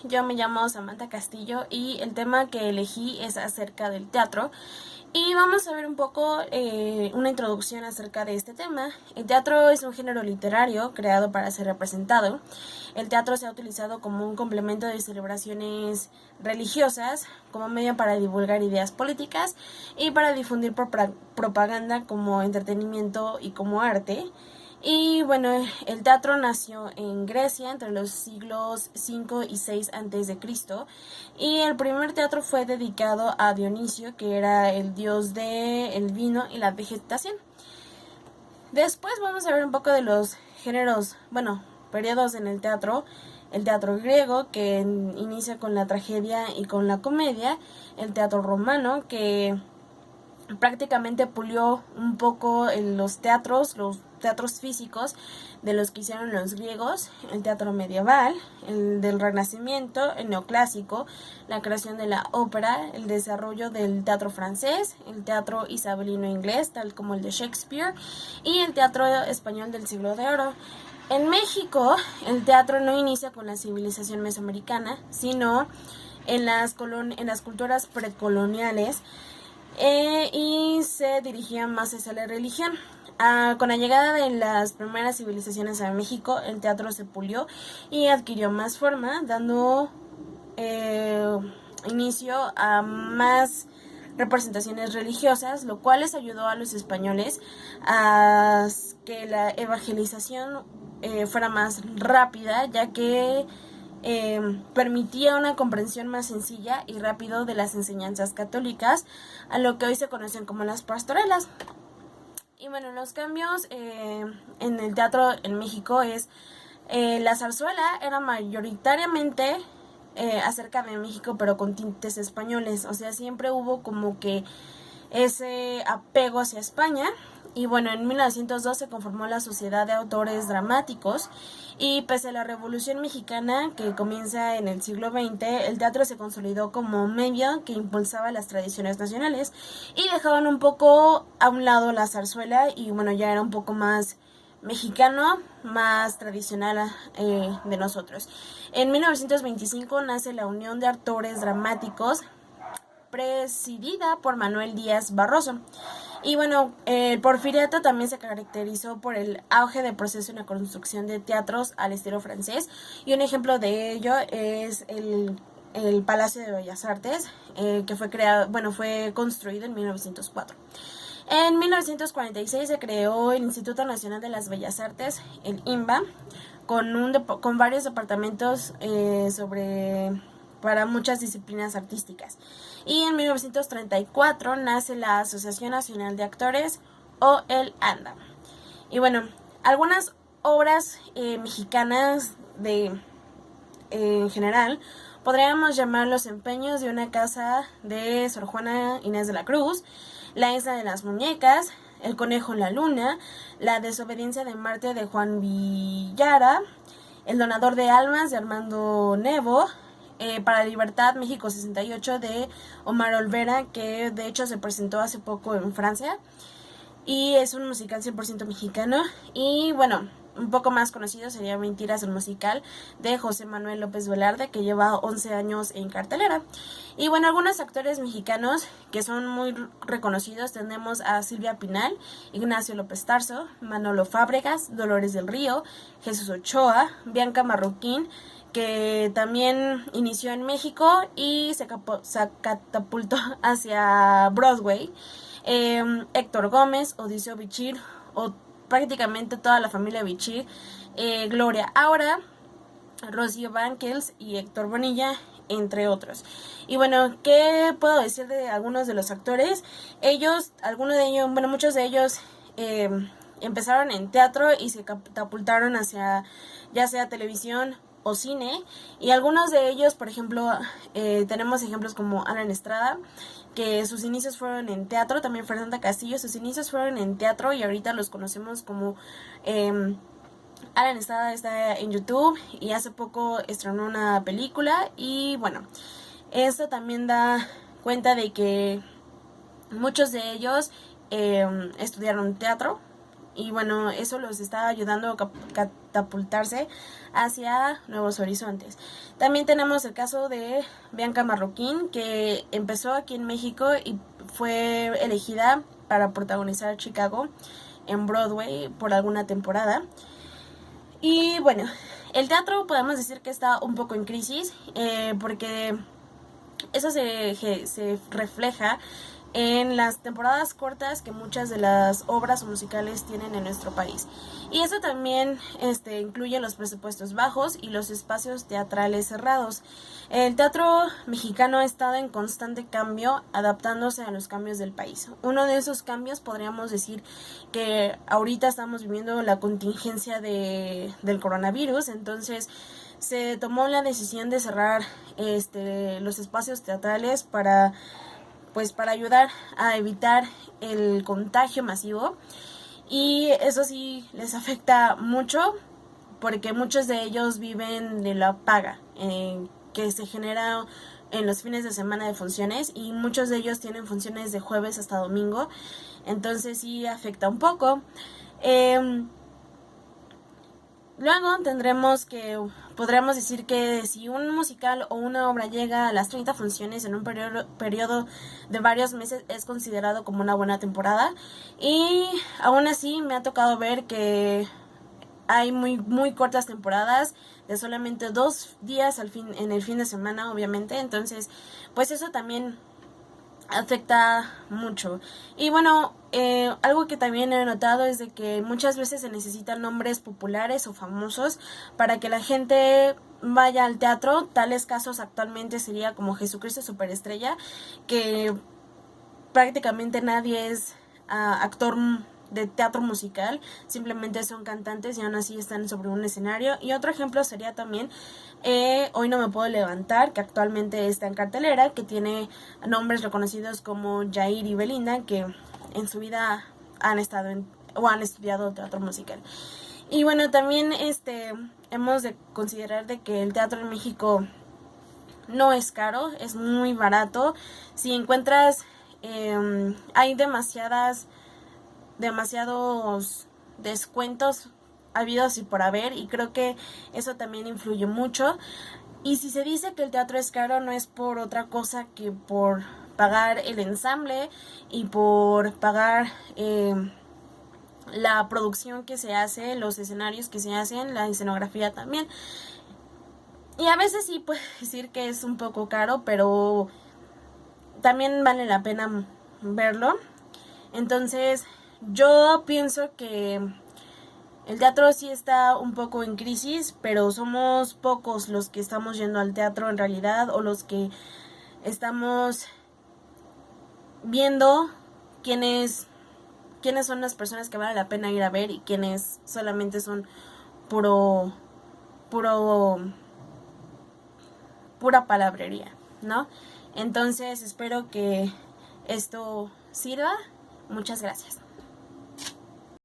yo me llamo Samantha Castillo y el tema que elegí es acerca del teatro. Y vamos a ver un poco una introducción acerca de este tema. El teatro es un género literario creado para ser representado. El teatro se ha utilizado como un complemento de celebraciones religiosas, como medio para divulgar ideas políticas y para difundir propaganda como entretenimiento y como arte. Y bueno, el teatro nació en Grecia entre los siglos 5 y 6 antes de Cristo, y el primer teatro fue dedicado a Dionisio, que era el dios del vino y la vegetación. Después vamos a ver un poco de los géneros, bueno, periodos en el teatro. El teatro griego, que inicia con la tragedia y con la comedia. El teatro romano, que prácticamente pulió un poco en los teatros físicos de los que hicieron los griegos. El teatro medieval, el del Renacimiento, el neoclásico, la creación de la ópera, el desarrollo del teatro francés, el teatro isabelino inglés, tal como el de Shakespeare, y el teatro español del siglo de oro. En México, el teatro no inicia con la civilización mesoamericana, sino en las culturas precoloniales, y se dirigía más hacia la religión. Con la llegada de las primeras civilizaciones a México, el teatro se pulió y adquirió más forma, dando inicio a más representaciones religiosas, lo cual les ayudó a los españoles a que la evangelización fuera más rápida, ya que permitía una comprensión más sencilla y rápido de las enseñanzas católicas, a lo que hoy se conocen como las pastorelas. Y bueno, los cambios en el teatro en México es la zarzuela era mayoritariamente acerca de México, pero con tintes españoles. O sea, siempre hubo como que ese apego hacia España. Y bueno, en 1902 se conformó la Sociedad de Autores Dramáticos, y pese a la Revolución Mexicana que comienza en el siglo XX, el teatro se consolidó como medio que impulsaba las tradiciones nacionales y dejaban un poco a un lado la zarzuela, y bueno, ya era un poco más mexicano, más tradicional de nosotros. En 1925 nace la Unión de Autores Dramáticos, presidida por Manuel Díaz Barroso. Y bueno, el Porfiriato también se caracterizó por el auge del proceso en la construcción de teatros al estilo francés, y un ejemplo de ello es el Palacio de Bellas Artes, que fue construido en 1904. En 1946 se creó el Instituto Nacional de las Bellas Artes, el INBA, con varios departamentos para muchas disciplinas artísticas. Y en 1934 nace la Asociación Nacional de Actores, o el ANDA. Y bueno, algunas obras mexicanas en general podríamos llamar Los Empeños de una casa de Sor Juana Inés de la Cruz, La Isla de las Muñecas, El Conejo en la Luna, La Desobediencia de Marte de Juan Villara, El Donador de Almas de Armando Nevo, Para la Libertad, México 68 de Omar Olvera, que de hecho se presentó hace poco en Francia, y es un musical 100% mexicano. Y bueno, un poco más conocido sería Mentiras, el musical de José Manuel López Velarde, que lleva 11 años en cartelera. Y bueno, algunos actores mexicanos que son muy reconocidos tenemos a Silvia Pinal, Ignacio López Tarso, Manolo Fábregas, Dolores del Río, Jesús Ochoa, Bianca Marroquín, que también inició en México y se catapultó hacia Broadway, Héctor Gómez, Odiseo Bichir, o prácticamente toda la familia Bichir, Gloria Aura, Rocío Banquels y Héctor Bonilla, entre otros. Y bueno, ¿qué puedo decir de algunos de los actores? Muchos de ellos empezaron en teatro y se catapultaron hacia ya sea televisión o cine, y algunos de ellos, por ejemplo, tenemos ejemplos como Alan Estrada, que sus inicios fueron en teatro, también Fernanda Castillo, sus inicios fueron en teatro y ahorita los conocemos como Alan Estrada está en YouTube y hace poco estrenó una película. Y bueno, esto también da cuenta de que muchos de ellos estudiaron teatro, y bueno, eso los está ayudando a catapultarse hacia nuevos horizontes. También tenemos el caso de Bianca Marroquín, que empezó aquí en México y fue elegida para protagonizar Chicago en Broadway por alguna temporada. Y bueno, el teatro podemos decir que está un poco en crisis, porque eso se refleja en las temporadas cortas que muchas de las obras musicales tienen en nuestro país. Y eso también incluye los presupuestos bajos y los espacios teatrales cerrados. El teatro mexicano ha estado en constante cambio, adaptándose a los cambios del país. Uno de esos cambios podríamos decir que ahorita estamos viviendo la contingencia del coronavirus, entonces se tomó la decisión de cerrar los espacios teatrales para ayudar a evitar el contagio masivo, y eso sí les afecta mucho porque muchos de ellos viven de la paga que se genera en los fines de semana de funciones, y muchos de ellos tienen funciones de jueves hasta domingo, entonces sí afecta un poco. Luego podremos decir que si un musical o una obra llega a las 30 funciones en un periodo de varios meses, es considerado como una buena temporada. Y aún así me ha tocado ver que hay muy, muy cortas temporadas de solamente 2 días en el fin de semana, obviamente. Entonces, pues eso también afecta mucho. Y bueno, algo que también he notado es de que muchas veces se necesitan nombres populares o famosos para que la gente vaya al teatro. Tales casos actualmente sería como Jesucristo Superestrella, que prácticamente nadie es actor de teatro musical, simplemente son cantantes y aún así están sobre un escenario. Y otro ejemplo sería también Hoy no me puedo levantar, que actualmente está en cartelera, que tiene nombres reconocidos como Jair y Belinda, que en su vida han estudiado teatro musical. Y bueno, también hemos de considerar de que el teatro en México no es caro, es muy barato. Si encuentras, hay demasiados descuentos habidos y por haber, y creo que eso también influye mucho. Y si se dice que el teatro es caro, no es por otra cosa que por pagar el ensamble y por pagar la producción que se hace, los escenarios que se hacen, la escenografía también. Y a veces sí puede decir que es un poco caro, pero también vale la pena verlo. Entonces, yo pienso que el teatro sí está un poco en crisis, pero somos pocos los que estamos yendo al teatro en realidad, o los que estamos viendo quiénes son las personas que vale la pena ir a ver y quiénes solamente son pura palabrería, ¿no? Entonces espero que esto sirva. Muchas gracias.